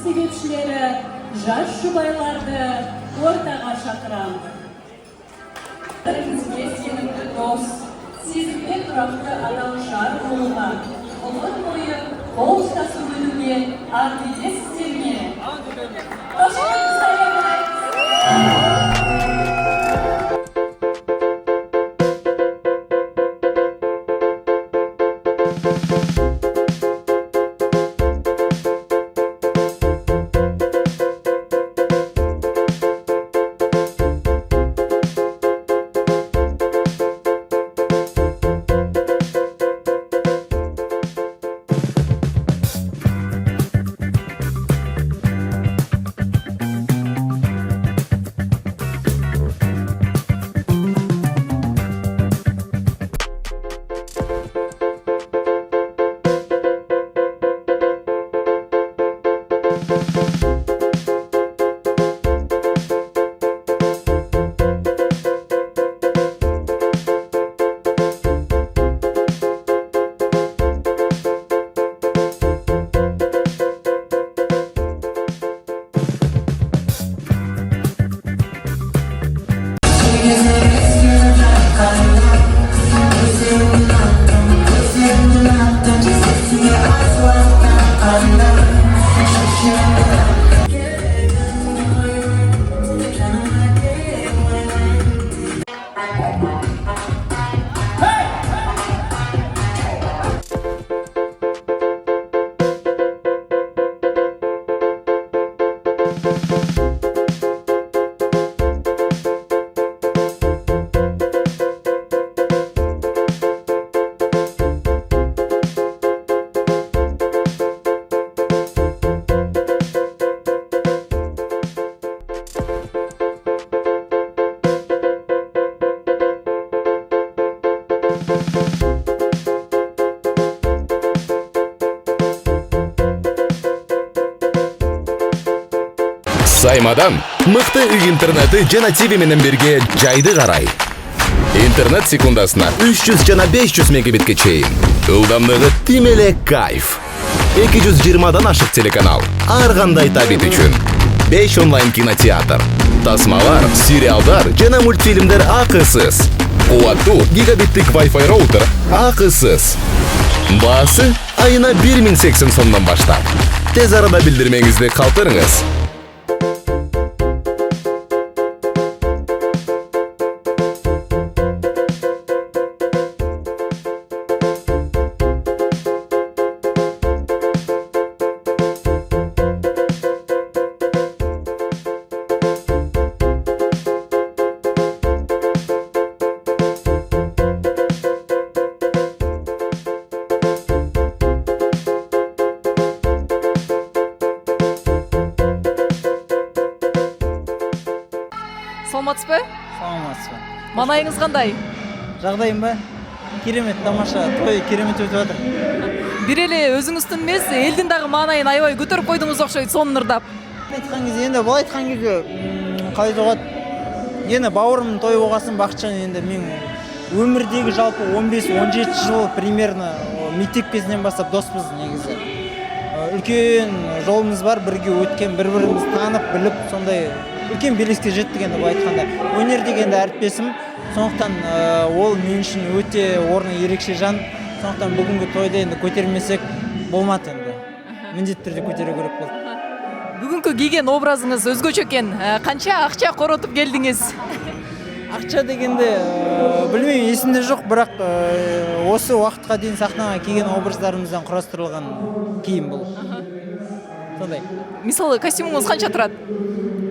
себепшілері, жас жұбайларды ортаға шақырамыз. Бірімізге сенімді дос, сезімде тұрақты адамшар болуға, ұзын бойы қол ұстасып өтуге ант етесіздерме? Қошемет саябырайық! Саймадан мыкты үй интернети жана TV менен бирге жайды карай. Интернет секундасына 300 жана 500 мегабитке чейин. Ылдамдыгы тим эле кайф. 220дан ашык телеканал. Ар кандай табит үчүн. 5 онлайн кинотеатр. Тасмалар, сериалдар жана мультфильмдер акысыз. Кубаттуу гигабиттик Wi-Fi роутер акысыз. Баасы айына 1080 сомдон баштап. Тез арада билдирмеңизди калтырыңыз. Саламатсызбы? Саламатсызбы. Манайыңыз кандай? Жагдайым ба? Керемет, тамаша, той керемет өтүп атыр. Бир эле өзүңүздүн эмес, элдин дагы маанайын аябай көтөрүп койдуңуз окшойт, сонун ырдап. Айткан кезде енді былай айткан кезде кайсы жогот. Эне бауырымдын тою болгосын бакчан енді мен өмүрдөгү жалпы 15-17 жыл примерно мектеп кезинен баштап доспуз негизи. Үлкен жолумуз бар, бирге өткен, бири-бирибизди таанып, билип, сондай үлкен белеске жеттик енді былай айтканда. Өнер дегенде әріптесім, сондықтан ол мен үшін өте орны ерекше жан. Сондықтан бүгінгі тойда енді көтермесек болмады енді. Міндетті түрде көтеру керек болды. Бүгүнкү кийген образыңыз өзгөчө экен. Канча акча коротуп келдиңиз? Акча дегенде билбейм, эсимде жок, бирок осы убакытка дейин сахнага кийген образдарыбыздан курастырылган кийим бул. Сондай. Мисалы, костюмуңуз канча турат?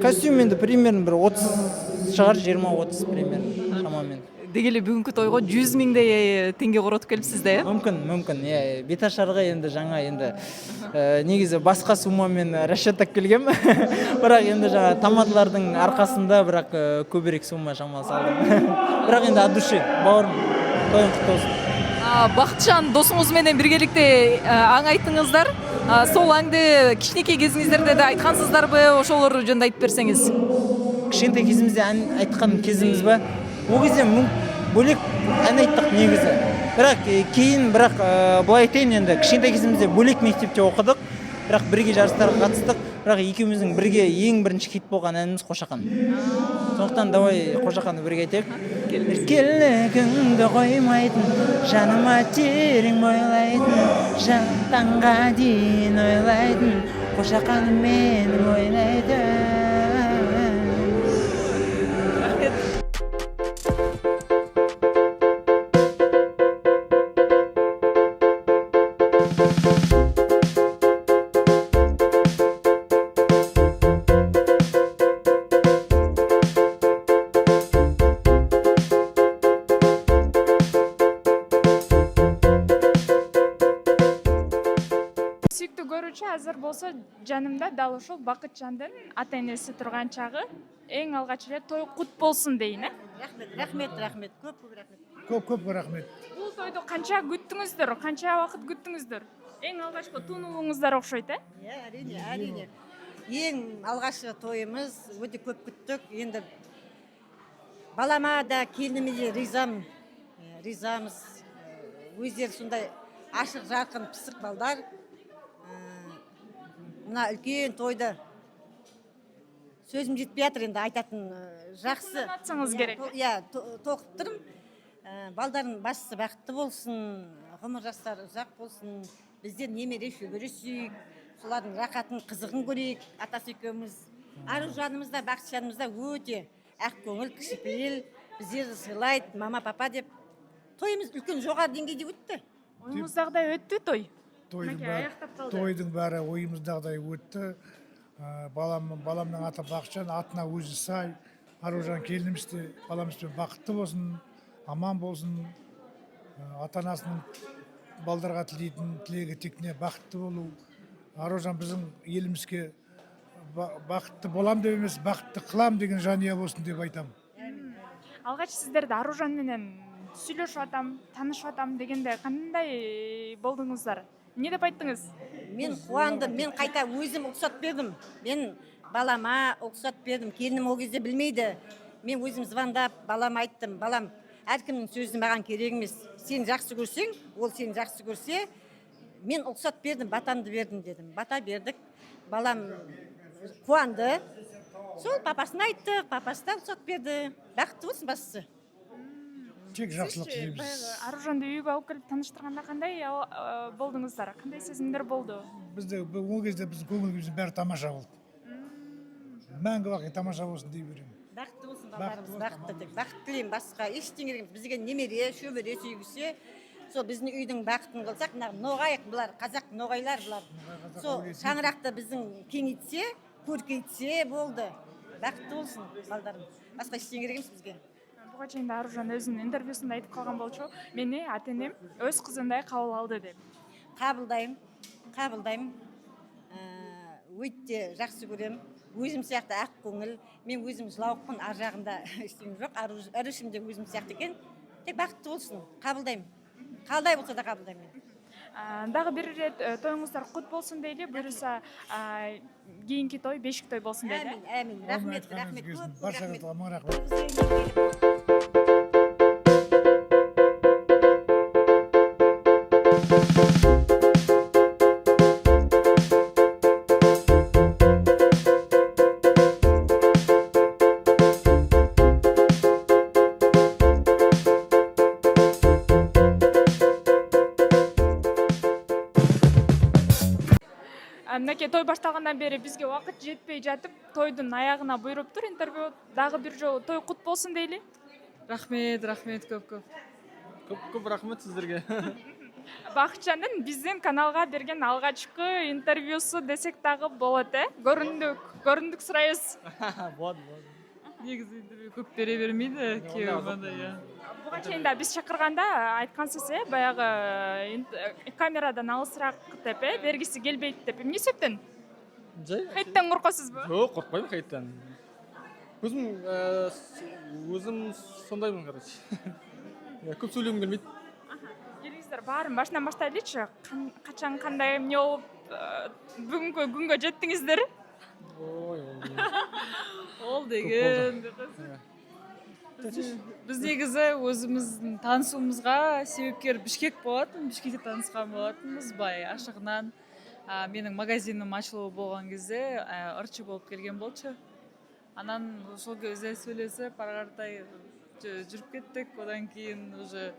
Костюм енді примерно бір 30 шығар, 20-30 примерно шамамен. Дегеле бүгүнкү тойго 100 миңдей теңге коротуп келипсиз да, э? Мүмкін. Беташарга енді жаңа енді негизи басқа суммамен расчеттап келгем. Бірақ енді жаңа тамадалардын аркасында бірақ көбірек сумма шамалы салдым. Бірақ енді от души, бауырым, тойың куту болсун. Бакытжан досуңуз менен биргеликте аң айттыңыздар. Сол аңды кичинекей кезиңиздерде да айткансыздарбы, ошолор жөнүндө айтып берсеңиз? Кичинекей кезимизде айткан кезибиз ба? Ол кезде бөлек ән айттық негізі. Бірақ кейін былай айтайын, енді кішкентай кезімізде бөлек мектепте оқыдық. бірақ бірге жарыстарға қатыстық, бірақ екеуміздің бірге ең бірінші хит болған әніміз Қошақан. Сондықтан давай Қошақанды бірге айтайық. Еркелігіңді қоймайтын, жаныма терең бойлайтын, жаттанға дейін ойлайтын, Қошақаным менің ойнайтын. Сүйікті көруші әзір болса жанымда дал ошол Бакытжандын ата энеси турган чагы эң алгач эле той кут болсун дейин. Рахмет, көп рахмет. Көп рахмет. Бул тойду канча күттүңүздөр, канча убакыт күттүңүздөр? Эң алгачкы тунуңуздар окшойт, Әрине. Ең алғашқы тойымыз өте көп күттік. Енді балама да келініме де ризамыз. Өздері сондай ашық, жарқын, пысық балдар. Мына үлкен тойды сөзім жетпей жатыр, енді айтатын жақсы. Атсаңыз керек. Тоқып тұрмын. Балдардың басысы бақытты болсын, ғұмыр жастары ұзақ болсын. Біздер немере шөбере сүйік, солардың рақатын, қызығын көрейік. Атасы екеуміз, Аружанымыз да, Бақытжанымыз да өте ақ көңіл, кішіпейіл, біздерді сыйлайды, мама, папа деп. Тойымыз үлкен жоғары деңгейде өтті. Ойыңыздағыдай өтті той. Тойдың бәрі ойымыздағыдай өтті. Баламның аты Бақытжан, атына өзі сай. Аружан келініміз де баламызбен бақытты болсын, аман болсын. Ата-анасының балдарға тілейтін тілегі текіне бақытты болу. Аружан біздің елімізге бақытты болам деп емес, бақытты қылам деген жанұя болсын деп айтам. Алгач сиздерди Аружан менен сүйлөшүп атам, таанышып атам дегенде кандай болдуңуздар? Не деп айттыңыз? Мен қуандым, мен қайта өзім ұқсат бердім. Мен балама ұқсат бердім. Келінім ол кезде білмейді. Мен өзім звондап, балама айттым. Балам, әркімнің сөзі маған керек емес. Сен жақсы көрсең, ол сен жақсы көрсе, мен ұқсат бердім, батамды бердім дедім. Бата бердік. Балам қуанды. Сол папасына айттық, папасы да ұқсат берді. Бақытты болсын бастысы. Тек жақсылық тілейміз. Аружанды үйгө алып келип тааныштырганда кандай болдуңуздар? Кандай сезимдер болду? Бізде ол кезде біздің көңіліміздің бәрі тамаша болды. Мәңгі бақи тамаша болсын дей беремін. Бақытты болсын балдарымыз, бақытты тек. Бақыт тілеймін, басқа ештеңе керек емес. Бізге немере, шөбере сүйгісе, сол біздің үйдің бақытын қылсақ, ноғайық бұлар, қазақ ноғайлар бұлар. Сол шаңырақты біздің кеңейтсе, көркейтсе болды. Бақытты болсын балдарым. Басқа ештеңе керек емес бізге. Буга чейин Аружан өзүнүн интервьюсунда айтып калган болчу, мени ата энем өз кызындай кабыл алды деп. Қабылдаймын. Өте жақсы көрем. Өзім сияқты ақ көңіл. Мен өзім жылауықпын, ар жағында ештеңе жоқ. Арушым де өзім сияқты екен. Тек бақытты болсын. Қабылдаймын. Қалдай болса да қабылдаймын. Дагы бир ирет тоюңуздар кут болсун дейли, буюрса кийинки той, бешик той болсун дейли. Амин. Рахмет. Баршаңызға мың рахмет. Мынакей той башталгандан бери бизге убакыт жетпей жатып, тойдун аягына буйруптур интервью. Дагы бир жолу той кут болсун дейли. Рахмет, көп. Көп рахмет сиздерге. Бакытжандын биздин каналга берген алгачкы интервьюсу десек дагы болот, көрүндүк сурайбыз. Болот. Негизи интервью көп бере бермейди, кээ мындай. Буга чейин да биз чакырганда айткансыз, баягы камерадан алысыраак деп, бергиси келбейт деп. Эмне себептен? Хайттан коркосузбу? Жок, коркпойм хайттан. Өзүм сондаймын, короче. Көп сүйлөгүм келбейт. Келиңиздер, баарын башынан баштайлычы. Качан кандай эмне болуп бүгүнкү күнгө жеттиңиздер? Ой. Ол деген. Біз негізі өзіміздің танысуымызға себепкер Бишкек болатын. Бишкекте танысқан болатынбыз, бай ашығынан менің магазинім ачылуу болгон кезде ырчы болуп келген болчу. Анан ошол кезде сүйлөшүп ары каратай жүрүп кеттик. Одан кийин уже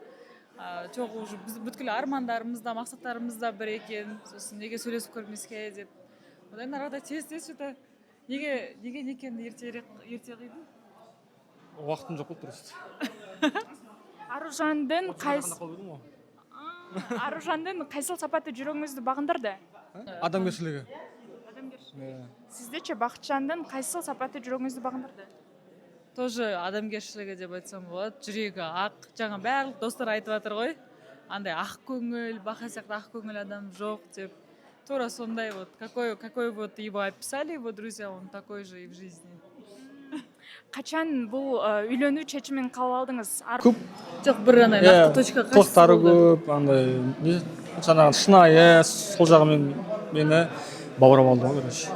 чогуу уже бүткүл армандарыбыз да максаттарыбыз да бир экен. Сосын неге сүйлөшүп көрмөскө деп. Одан ары каратай тез что-то неге экени эрте кыйдым. Убактым жок болуп турат. Аружандын кайсыл сапаты жүрөгүңүздү багындырды? Адамгерчилиги. Сиздечи Бакытжандын кайсыл сапаты жүрөгүңүздү багындырды? Тоже адамгерчилиги деп айтсам болот. Жүрөгү ак, жаңа барлык достор айтып атыр го. Андай ак көңүл, бака сыяктуу ак көңүл адам жок деп. Туура сондай вот. Какой вот его описали его друзья, он такой же и в жизни. Качан бул үйлөнүү чечимин кабыл алдыңыз? Көп Жок, бир андай накты точка кайсы токтары болду? көп, андай жанагы шынайы, сол жагы мени баурап алды го, короче.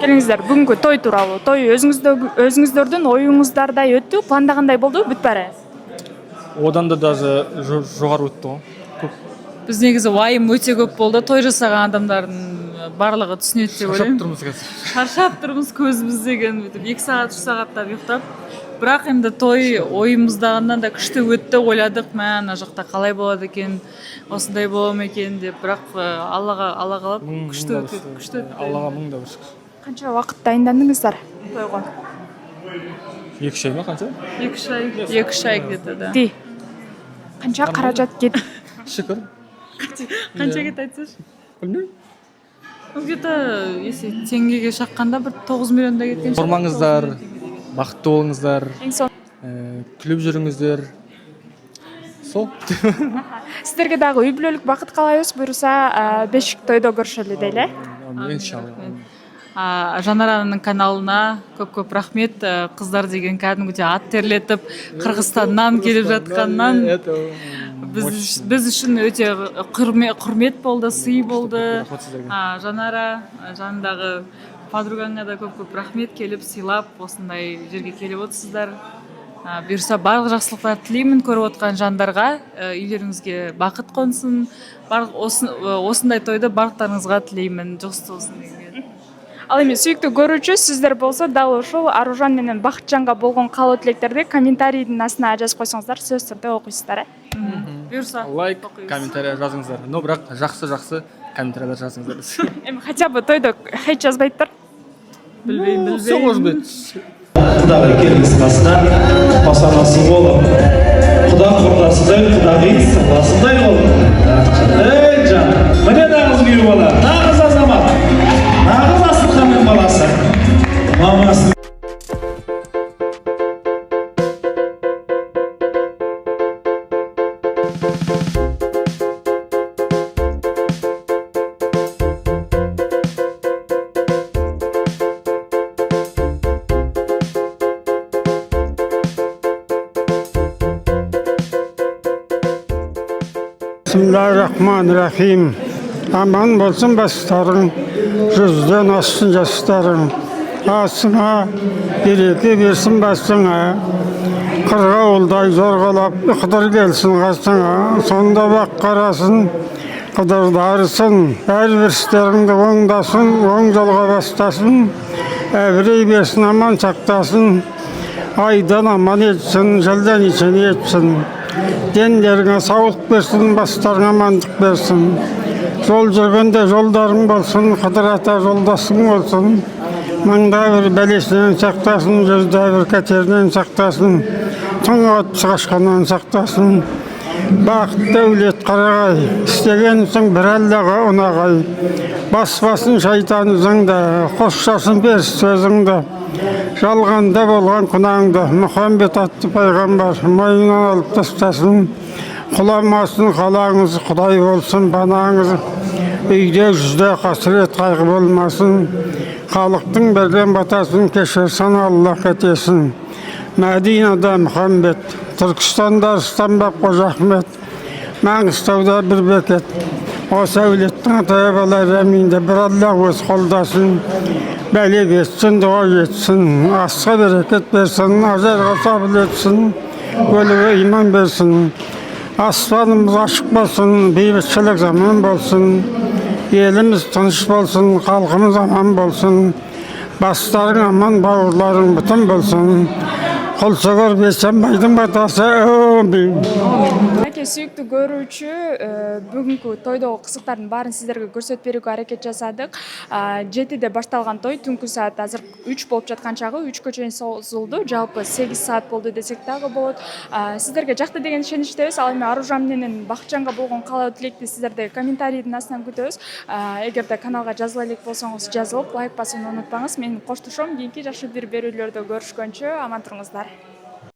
Келиңиздер, бүгүнкү той тууралуу. Той өзүңүздөрдүн оюңуздардай өттү, пландагандай болду, бүт баары. Одан да даже жогору өттү го. Көп Биз негизи вайым өтө көп болду. Той жасаган адамдардын барлыгы түшүнөт деп шаршап ойлойм. турмуз қазір. Шаршап турбуз, көзүбүз деген бүтүп 2 саат 3 сааттап уктап. Бирок эми той оюмуздагындан да күчтүү өттү, ойладык, ана жакта калай болот экен, осундай болом экен деп, бирок Аллага калап күчтүү өттү. Аллага миң да бир шүкүр. Канча убакыт дайындандыңыздар тойго? 2 ай ма канча? 2 ай где-то, да. Канча каражат кетти? Шүкүр. Канча кетти айтсач? Билбейм. Где-то если теңгеге шакканда бир 9 миллиондай кеткен. Ормаңыздар, бакыттуу болуңуздар, Эң соң күлүп жүрүңүздөр. Сол. сиздерге дагы үй бүлөлүк бакыт каалайбыз. Буюрса, бешик тойдо көрүшөлү дейли. Иншалла. Жанаранын каналына көп рахмет. Кыздар деген кәдімгідей ат терлетіп, Кыргызстандан келип жатканнан биз үчүн өтө курмет болду, сый болду. Жанара жанындагы подругаңа да көп рахмет, келип сыйлап, осындай жерге келип отсуздар. Буюрса барлык жакшылыктарды тилеймин көрүп аткан жандарга. Үйлөрүңүзгө бакыт консун. Осындай тойду барлыктарыңызга тилеймин. Жоксу болсун деген. Ал эми сүйүктүү көрүүчү сиздер болсо дал ушул Аружан менен Бакытжанга болгон каалоо тилектерди комментарийдин астына жазып койсоңуздар, сөзсүз түрдө окуйсуздар. Буюрса Лайк, комментарий жазыңыздар. Но бирок жакшы комментарийлер жазыңыздар. Эми хотя бы тойдо хейт жазбайттыр. билбейм. Соғыз Құдағай келіңіз қасына, масанасы болып. Құда құрдасыдай, құдағи сырласындай болып. Ей жан, міне нағыз күйеу бала, нағыз азамат, нағыз Асылханның баласы. Мамасы. Bismillahirrahmanirrahim. Aman bolsun başlarың, жүзден ассын жастарың. Асыңа, береке берсін басыңа. Қырға ұлдай зорғалап, ұқдыр келсін қасыңа. Сонда бақ қарасын, қыдырдарысын. Әрбір істеріңді оңдасын, оң жолға бастасын. Әбірей берсін, аман сақтасын. Айдан аман етсін, жылдан ичен етсін. Дендеріңе саулық берсін, бастарыңа амандық берсін. Жол жүргенде жолдарың болсын, қыдырата жолдасың болсын. Мыңда бір бәлесінен сақтасын, жүзде бір кәтерінен сақтасын. Тұңғат шығашқаннан сақтасын. Бақыт дәулет қарағай, істегенсің бір Аллаға ұнағай. Баспасын шайтан ізіңді, қосшасын берс сөзіңді. Жалғанда болған күнәңді, Мұхаммед атты пайғамбар мойнынан алып тастасын. Құламасын қалаңыз, Құдай болсын банаңыз. Үйде жүзде қасірет қайғы болмасын. Халықтың берген батасын кешірсін, Аллах кетесін. Мәдинада Мұхаммед, Түркістанда Рыстанбек Қожа Ахмет, Маңғыстауда бір бекет. Осы әулеттің ата-бабалары әминде бір Аллах өз қолдасын. Бәле кетсін, дұға жетсін, асқа берекет берсін, ажарға сабыр етсін, өліге иман берсін. аспанымыз ашық болсын, бейбітшілік заман болсын, еліміз тыныш болсын, халқымыз аман болсын, бастарың аман, бауырларың бүтін болсын. Құлсығыр Бейсенбайдың батасы, әмин. Әке сүйікті көрүүчү, бүгүнкү тойдогу кызыктардын баарын сиздерге көрсөтүп берүүгө аракет жасадык. 7-де башталган той түнкү саат азыр 3 болуп жаткан чагы 3кө чейин созулду. Жалпы 8 саат болду десек дагы болот. Сиздерге жакты деген ишеничтебиз. Ал эми Аружан менен Бакытжанга болгон каалоо тилекти сиздерде комментарийдин астынан күтөбүз. Эгерде каналга жазыла элек болсоңуз жазылып, лайк басууну унутпаңыз. Мен коштошом, кийинки жакшы бир берүүлөрдө көрүшкөнчө аман туруңуздар.